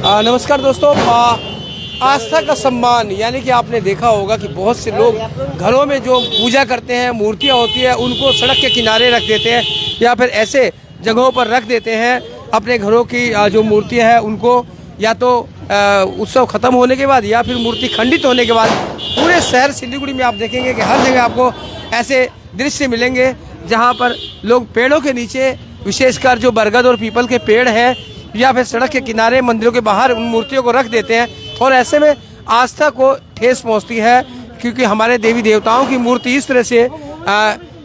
नमस्कार दोस्तों। आस्था का सम्मान यानी कि आपने देखा होगा कि बहुत से लोग घरों में जो पूजा करते हैं, मूर्तियां होती है, उनको सड़क के किनारे रख देते हैं या फिर ऐसे जगहों पर रख देते हैं। अपने घरों की जो मूर्तियां हैं उनको या तो उत्सव खत्म होने के बाद या फिर मूर्ति खंडित होने के बाद पूरे शहर सिलीगुड़ी में आप देखेंगे कि हर जगह आपको ऐसे दृश्य मिलेंगे जहाँ पर लोग पेड़ों के नीचे, विशेषकर जो बरगद और पीपल के पेड़ हैं या फिर सड़क के किनारे, मंदिरों के बाहर उन मूर्तियों को रख देते हैं। और ऐसे में आस्था को ठेस पहुंचती है, क्योंकि हमारे देवी देवताओं की मूर्ति इस तरह से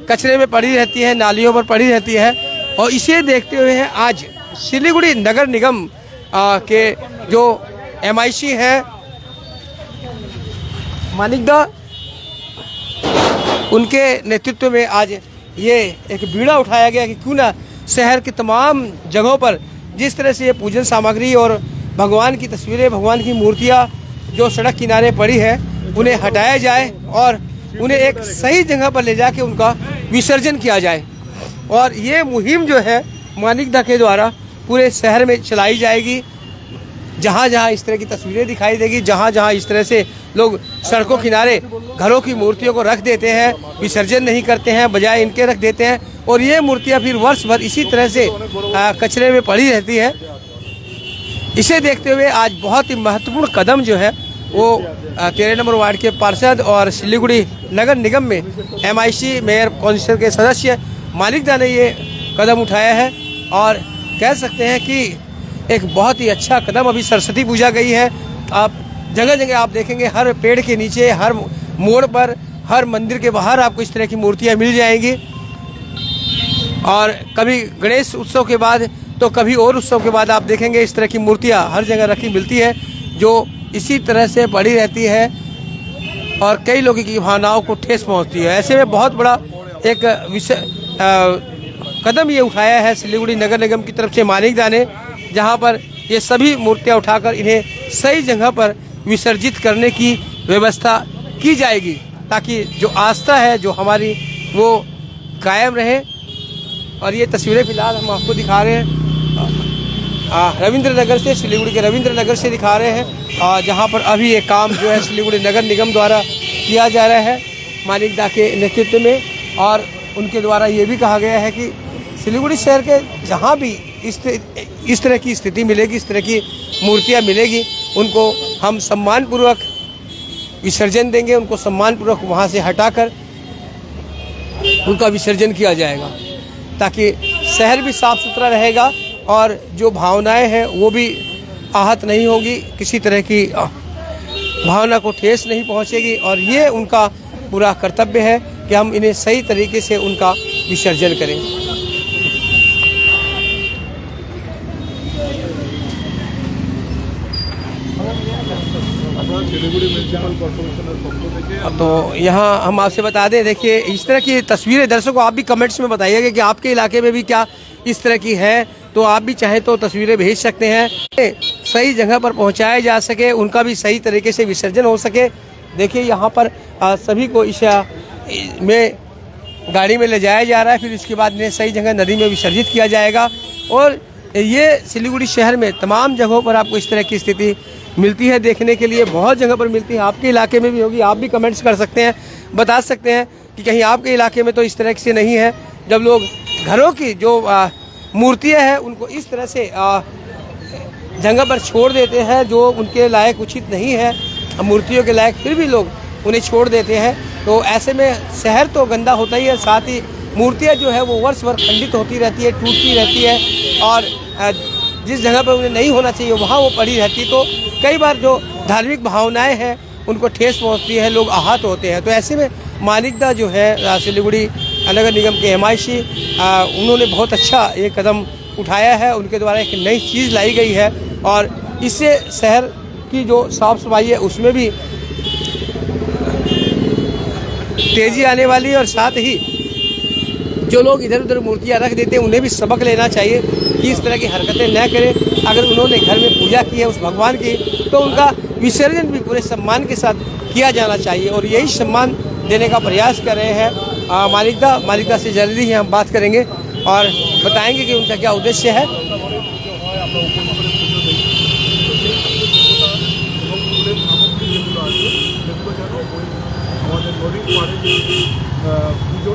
कचरे में पड़ी रहती है, नालियों पर पड़ी रहती है। और इसे देखते हुए हैं आज सिलीगुड़ी नगर निगम के जो MIC हैं मानिकदा, उनके नेतृत्व में आज ये एक बीड़ा उठाया गया कि क्यों ना शहर के तमाम जगहों पर जिस तरह से ये पूजन सामग्री और भगवान की तस्वीरें, भगवान की मूर्तियाँ जो सड़क किनारे पड़ी है उन्हें हटाया जाए और उन्हें एक सही जगह पर ले जाके उनका विसर्जन किया जाए। और ये मुहिम जो है मानिकदा के द्वारा पूरे शहर में चलाई जाएगी। जहाँ जहाँ इस तरह की तस्वीरें दिखाई देगी, जहाँ जहाँ इस तरह से लोग सड़कों किनारे घरों की मूर्तियों को रख देते हैं, विसर्जन नहीं करते हैं, बजाय इनके रख देते हैं और ये मूर्तियाँ फिर वर्ष भर इसी तरह से कचरे में पड़ी रहती है। इसे देखते हुए आज बहुत ही महत्वपूर्ण कदम जो है वो 13 नंबर वार्ड के पार्षद और सिलीगुड़ी नगर निगम में MIC मेयर काउंसिल के सदस्य मानिकदा ने ये कदम उठाया है। और कह सकते हैं कि एक बहुत ही अच्छा कदम। अभी सरस्वती पूजा गई है, आप जगह जगह आप देखेंगे हर पेड़ के नीचे, हर मोड़ पर, हर मंदिर के बाहर आपको इस तरह की मूर्तियाँ मिल जाएंगी। और कभी गणेश उत्सव के बाद तो कभी और उत्सव के बाद आप देखेंगे इस तरह की मूर्तियाँ हर जगह रखी मिलती है जो इसी तरह से पड़ी रहती है और कई लोगों की भावनाओं को ठेस पहुंचती है। ऐसे में बहुत बड़ा एक कदम ये उठाया है सिलीगुड़ी नगर निगम की तरफ से मानिकदा ने, जहां पर ये सभी मूर्तियां उठाकर इन्हें सही जगह पर विसर्जित करने की व्यवस्था की जाएगी, ताकि जो आस्था है जो हमारी वो कायम रहे। और ये तस्वीरें फिलहाल हम आपको दिखा रहे हैं रविंद्र नगर से, सिलीगुड़ी के रविंद्र नगर से दिखा रहे हैं, जहां पर अभी ये काम जो है सिलीगुड़ी नगर निगम द्वारा किया जा रहा है मानिकदा के नेतृत्व में। और उनके द्वारा ये भी कहा गया है कि सिलीगुड़ी शहर के जहां भी इस तरह की स्थिति मिलेगी, इस तरह की मूर्तियां मिलेगी, उनको हम सम्मानपूर्वक विसर्जन देंगे, उनको सम्मानपूर्वक वहां से हटाकर उनका विसर्जन किया जाएगा, ताकि शहर भी साफ सुथरा रहेगा और जो भावनाएं हैं वो भी आहत नहीं होंगी, किसी तरह की भावना को ठेस नहीं पहुंचेगी। और ये उनका पूरा कर्तव्य है कि हम इन्हें सही तरीके से उनका विसर्जन करें। तो यहाँ हम आपसे बता दें, देखिए इस तरह की तस्वीरें दर्शकों आप भी कमेंट्स में बताइएगा कि आपके इलाके में भी क्या इस तरह की है, तो आप भी चाहें तो तस्वीरें भेज सकते हैं, सही जगह पर पहुंचाया जा सके, उनका भी सही तरीके से विसर्जन हो सके। देखिए यहाँ पर सभी को इस में गाड़ी में ले जाया जा रहा है, फिर उसके बाद इन्हें सही जगह नदी में विसर्जित किया जाएगा। और ये सिलीगुड़ी शहर में तमाम जगहों पर आपको इस तरह की स्थिति मिलती है, देखने के लिए बहुत जगह पर मिलती है। आपके इलाके में भी होगी, आप भी कमेंट्स कर सकते हैं, बता सकते हैं कि कहीं आपके इलाके में तो इस तरह से नहीं है, जब लोग घरों की जो मूर्तियां हैं उनको इस तरह से जगह पर छोड़ देते हैं जो उनके लायक उचित नहीं है, मूर्तियों के लायक, फिर भी लोग उन्हें छोड़ देते हैं। तो ऐसे में शहर तो गंदा होता ही है, साथ ही मूर्तियाँ जो है वो वर्ष भर खंडित होती रहती है, टूटती रहती है और जिस जगह पर उन्हें नहीं होना चाहिए वहाँ वो पड़ी रहती। तो कई बार जो धार्मिक भावनाएं हैं उनको ठेस पहुँचती है, लोग आहत होते हैं। तो ऐसे में मानिकदा जो है सिलीगुड़ी नगर निगम के MIC, उन्होंने बहुत अच्छा ये कदम उठाया है। उनके द्वारा एक नई चीज़ लाई गई है और इससे शहर की जो साफ़ सफाई है उसमें भी तेज़ी आने वाली है। और साथ ही जो लोग इधर उधर मूर्तियाँ रख देते हैं उन्हें भी सबक लेना चाहिए कि इस तरह की हरकतें न करें। अगर उन्होंने घर में पूजा की है उस भगवान की, तो उनका विसर्जन भी पूरे सम्मान के साथ किया जाना चाहिए और यही सम्मान देने का प्रयास कर रहे हैं मानिकदा से जल्दी ही हम बात करेंगे और बताएंगे कि उनका क्या उद्देश्य है।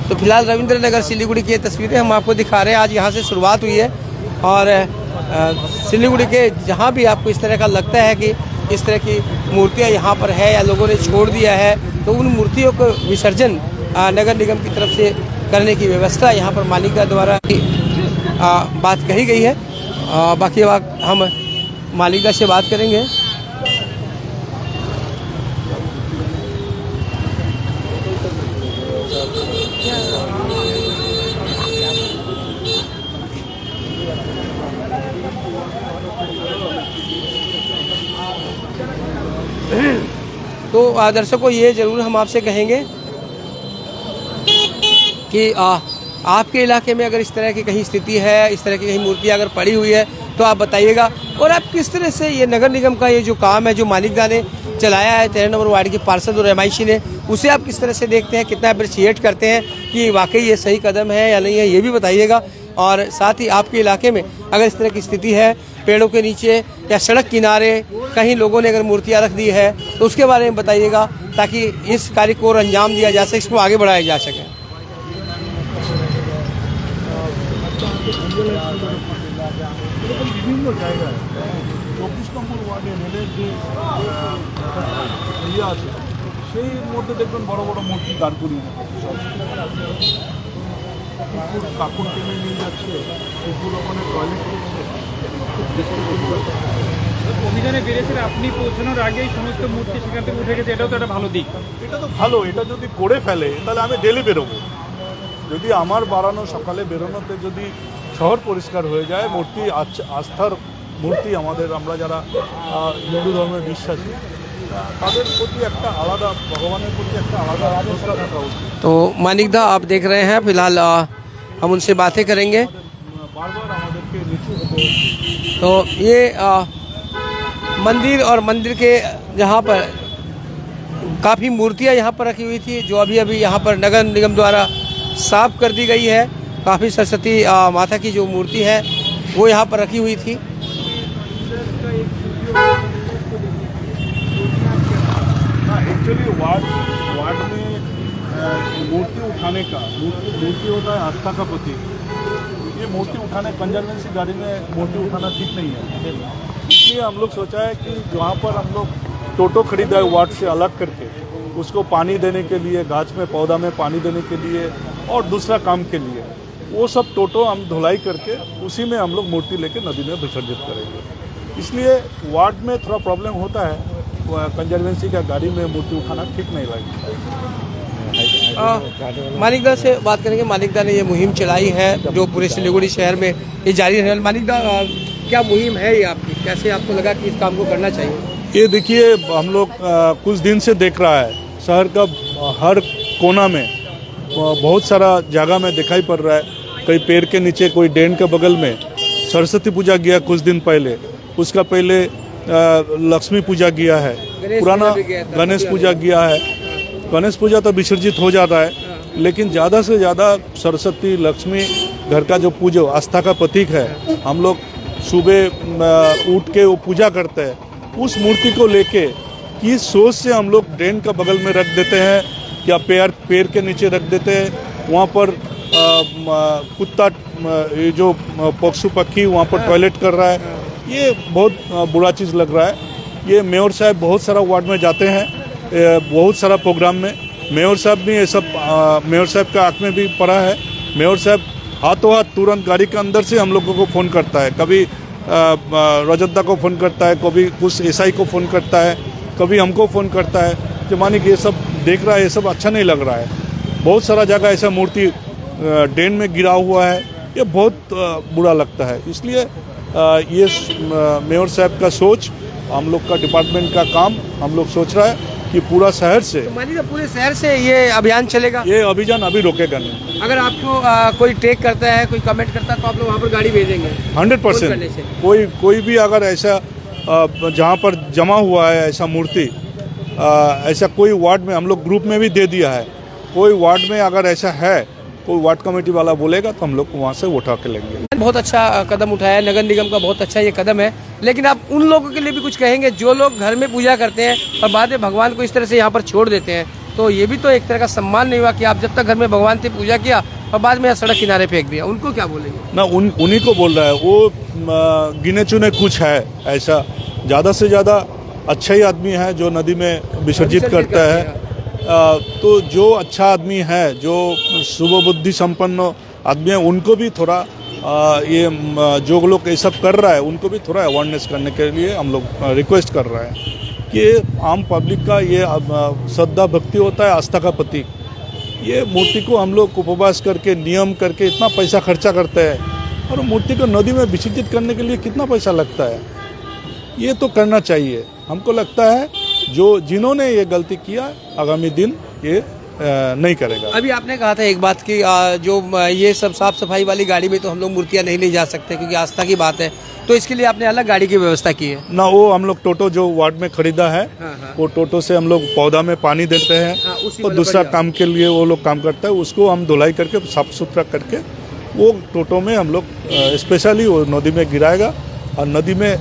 तो फिलहाल रविंद्र नगर सिलीगुड़ी की ये तस्वीरें हम आपको दिखा रहे हैं। आज यहाँ से शुरुआत हुई है और सिलीगुड़ी के जहाँ भी आपको इस तरह का लगता है कि इस तरह की मूर्तियाँ यहाँ पर है या लोगों ने छोड़ दिया है, तो उन मूर्तियों को विसर्जन नगर निगम की तरफ से करने की व्यवस्था यहाँ पर मालिका द्वारा बात कही गई है। बाकी बात हम मालिका से बात करेंगे। तो दर्शकों, ये ज़रूर हम आपसे कहेंगे कि आपके इलाके में अगर इस तरह की कहीं स्थिति है, इस तरह की कहीं मूर्तियाँ अगर पड़ी हुई है तो आप बताइएगा। और आप किस तरह से ये नगर निगम का ये जो काम है, जो मालिका ने चलाया है 13 नंबर वार्ड के पार्षद और रमाइशी ने, उसे आप किस तरह से देखते हैं, कितना अप्रिशिएट करते हैं कि वाकई ये सही कदम है या नहीं है, ये भी बताइएगा। और साथ ही आपके इलाके में अगर इस तरह की स्थिति है, पेड़ों के नीचे या सड़क किनारे कहीं लोगों ने अगर मूर्तियाँ रख दी है, तो उसके बारे में बताइएगा ताकि इस कार्य को और अंजाम दिया जा सके, इसको आगे बढ़ाया जा सके। বিভিন্ন জায়গায় 24 নম্বর ওয়ার্ডে রেলের যে ইয়ে আছে সেই মধ্যে দেখবেন বড় বড় মূর্তি দাঁড় করিয়ে কুকুর কাকুর টেনে নিয়ে যাচ্ছে, কুকুর ওখানে টয়লেট করছে। অভিযানে বেরিয়েছিল, আপনি পৌঁছানোর আগেই সমস্ত মূর্তি সেখান থেকে উঠে গেছে, এটাও তো একটা ভালো দিক। এটা তো ভালো, এটা যদি করে ফেলে তাহলে আমি ডেলি বেরোবো। যদি আমার বাড়ানো সকালে বেরোনোতে যদি শহর পরিষ্কার হয়ে যায়, মূর্তি আস্থার মূর্তি আমাদের, আমরা যারা হিন্দু ধর্মের বিশ্বাসী তাদের প্রতি একটা আলাদা, ভগবানের প্রতি একটা আলাদা আস্থা থাকা উচিত। तो मानिक दा आप देख रहे हैं, फिलहाल हम उनसे बातें करेंगे। বারবার আমাদেরকে নিচু হতে तो ये मंदिर और मंदिर के जहाँ पर काफ़ी मूर्तियाँ यहाँ पर रखी हुई थी, जो अभी अभी यहाँ पर नगर निगम द्वारा साफ कर दी गई है। काफ़ी सरस्वती माता की जो मूर्ति है वो यहाँ पर रखी हुई थी। एक्चुअली वार्ड में मूर्ति उठाने का, मूर्ति होता है आस्था का प्रतीक। ये मूर्ति उठाने, कंजर्वेंसी गाड़ी में मूर्ति उठाना ठीक नहीं है। इसलिए हम लोग सोचा है कि जहाँ पर हम लोग टोटो खरीदा है वार्ड से अलग करके, उसको पानी देने के लिए, गाछ में पौधा में पानी देने के लिए और दूसरा काम के लिए, वो सब टोटो हम धुलाई करके उसी में हम लोग मूर्ति लेके नदी में विसर्जित करेंगे। इसलिए वार्ड में थोड़ा प्रॉब्लम होता है, कंजर्वेंसी का गाड़ी में मूर्ति उठाना ठीक नहीं लगेगा। मानिक दा से बात करेंगे। मानिक दा ने ये मुहिम चलाई है जो पूरे सिलीगुड़ी शहर में ये जारी रहने वाली। मानिक दा, क्या मुहिम है ये आपकी, कैसे आपको लगा कि इस काम को करना चाहिए? ये देखिए, हम लोग कुछ दिन से देख रहा है शहर का हर कोना में बहुत सारा जगह में दिखाई पड़ रहा है। कई पेड़ के नीचे, कोई ड्रेन के बगल में सरस्वती पूजा गया कुछ दिन पहले, उसका पहले लक्ष्मी पूजा गया है, पुराना गणेश पूजा गया है। गणेश पूजा तो विसर्जित हो जाता है, लेकिन ज़्यादा से ज़्यादा सरस्वती लक्ष्मी घर का जो पूजो आस्था का प्रतीक है, हम लोग सुबह उठ के वो पूजा करते हैं। उस मूर्ति को लेके किस सोच से हम लोग ड्रेन का बगल में रख देते हैं या पेड़ के नीचे रख देते हैं, वहाँ पर कुत्ता, ये जो पशु पक्षी वहाँ पर टॉयलेट कर रहा है, ये बहुत बुरा चीज़ लग रहा है। ये मेयर साहब बहुत सारा वार्ड में जाते हैं, बहुत सारा प्रोग्राम में मेयर साहब भी ये सब, मेयर साहब का आँख में भी पड़ा है। मेयर साहब हाथों हाथ तुरंत गाड़ी के अंदर से हम लोगों को फ़ोन करता है, कभी रजतदा को फ़ोन करता है, कभी कुछ एसआई को फ़ोन करता है, कभी हमको फ़ोन करता है कि मानिक ये सब देख रहा है, ये सब अच्छा नहीं लग रहा है। बहुत सारा जगह ऐसा मूर्ति ड्रेन में गिरा हुआ है, ये बहुत बुरा लगता है। इसलिए ये मेयर साहब का सोच, हम लोग का डिपार्टमेंट का काम, हम लोग सोच रहा है कि पूरा शहर से, तो मानिए पूरे शहर से ये अभियान चलेगा। ये अभियान अभी रोकेगा नहीं। अगर आपको कोई टेक करता है, कोई कमेंट करता है, तो आप लोग वहाँ पर गाड़ी भेजेंगे 100%। कोई भी अगर ऐसा जहाँ पर जमा हुआ है ऐसा मूर्ति, ऐसा कोई वार्ड में हम लोग ग्रुप में भी दे दिया है, कोई वार्ड में अगर ऐसा है, कोई वार्ड कमेटी वाला बोलेगा तो हम लोग वहाँ से उठा के लेंगे। बहुत अच्छा कदम उठाया है नगर निगम का, बहुत अच्छा ये कदम है। लेकिन आप उन लोगों के लिए भी कुछ कहेंगे जो लोग घर में पूजा करते हैं और बाद में भगवान को इस तरह से यहाँ पर छोड़ देते हैं, तो ये भी तो एक तरह का सम्मान नहीं हुआ कि आप जब तक घर में भगवान की पूजा किया और बाद में सड़क किनारे फेंक दिया। उनको क्या बोलेंगे? ना उन्हीं को बोल रहा है वो, गिने चुने कुछ है ऐसा, ज़्यादा से ज़्यादा अच्छा ही आदमी है जो नदी में विसर्जित करता है। तो जो अच्छा आदमी है, जो शुभ बुद्धि संपन्न आदमी है, उनको भी थोड़ा जो लोग ये सब कर रहा है उनको भी थोड़ा अवेयरनेस करने के लिए हम लोग रिक्वेस्ट कर रहे हैं कि आम पब्लिक का ये श्रद्धा भक्ति होता है, आस्था का प्रतीक। ये मूर्ति को हम लोग उपवास करके नियम करके इतना पैसा खर्चा करते हैं और मूर्ति को नदी में विसर्जित करने के लिए कितना पैसा लगता है, ये तो करना चाहिए। हमको लगता है जिन्होंने ये गलती किया आगामी दिन ये नहीं करेगा। अभी आपने कहा था एक बात कि जो ये सब साफ सफाई वाली गाड़ी में तो हम लोग मूर्तियां नहीं ले जा सकते क्योंकि आस्था की बात है, तो इसके लिए आपने अलग गाड़ी की व्यवस्था की है ना? वो हम लोग टोटो जो वार्ड में खरीदा है, हाँ। वो टोटो से हम लोग पौधा में पानी देते हैं, हाँ, और दूसरा काम के लिए वो लोग काम करता है, उसको हम धुलाई करके साफ सुथरा करके वो टोटो में हम लोग स्पेशली वो नदी में गिराएगा और नदी में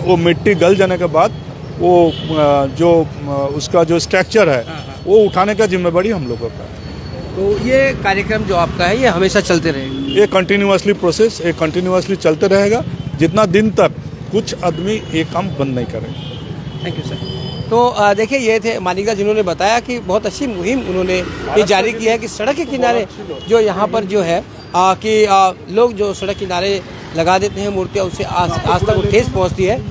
वो मिट्टी गल जाने के बाद वो जो उसका जो स्ट्रक्चर है वो उठाने का जिम्मेदारी हम लोगों का है। तो ये कार्यक्रम जो आपका है ये हमेशा चलते रहेगा? ये कंटिन्यूअसली प्रोसेस ये कंटिन्यूअसली चलते रहेगा जितना दिन तक कुछ आदमी ये काम बंद नहीं करेगा। Thank you sir. तो देखिए ये थे मानिका जिन्होंने बताया कि बहुत अच्छी मुहिम उन्होंने ये जारी की है कि सड़क के किनारे जो यहाँ पर जो है कि लोग जो सड़क किनारे लगा देते हैं मूर्तियाँ, उससे आस्था को ठेस पहुँचती है।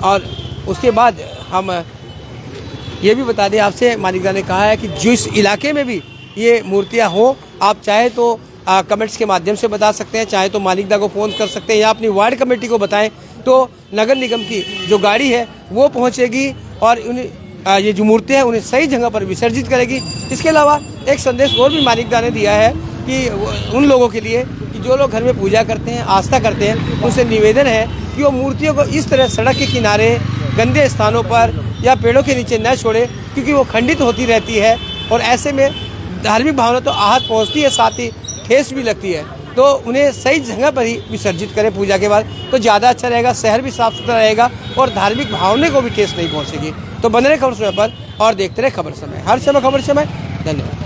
और उसके बाद हम ये भी बता दें आपसे, मानिका ने कहा है कि जिस इलाके में भी ये मूर्तियाँ हो, आप चाहे तो कमेंट्स के माध्यम से बता सकते हैं, चाहे तो मानिकदा को फ़ोन कर सकते हैं या अपनी वार्ड कमेटी को बताएं तो नगर निगम की जो गाड़ी है वो पहुंचेगी और उन्हें ये जो मूर्तियाँ हैं उन्हें सही जगह पर विसर्जित करेगी। इसके अलावा एक संदेश और भी मानिकदा ने दिया है कि उन लोगों के लिए कि जो लोग घर में पूजा करते हैं, आस्था करते हैं, उनसे निवेदन है कि वो मूर्तियों को इस तरह सड़क के किनारे, गंदे स्थानों पर या पेड़ों के नीचे न छोड़े, क्योंकि वो खंडित होती रहती है और ऐसे में धार्मिक भावना तो आहत पहुंचती है, साथ ही ठेस भी लगती है। तो उन्हें सही जगह पर ही विसर्जित करें पूजा के बाद तो ज़्यादा अच्छा रहेगा, शहर भी साफ सुथरा रहेगा और धार्मिक भावना को भी ठेस नहीं पहुंचेगी। तो बने रहे खबर समय पर और देखते रहे खबर समय, हर समय खबर समय। धन्यवाद।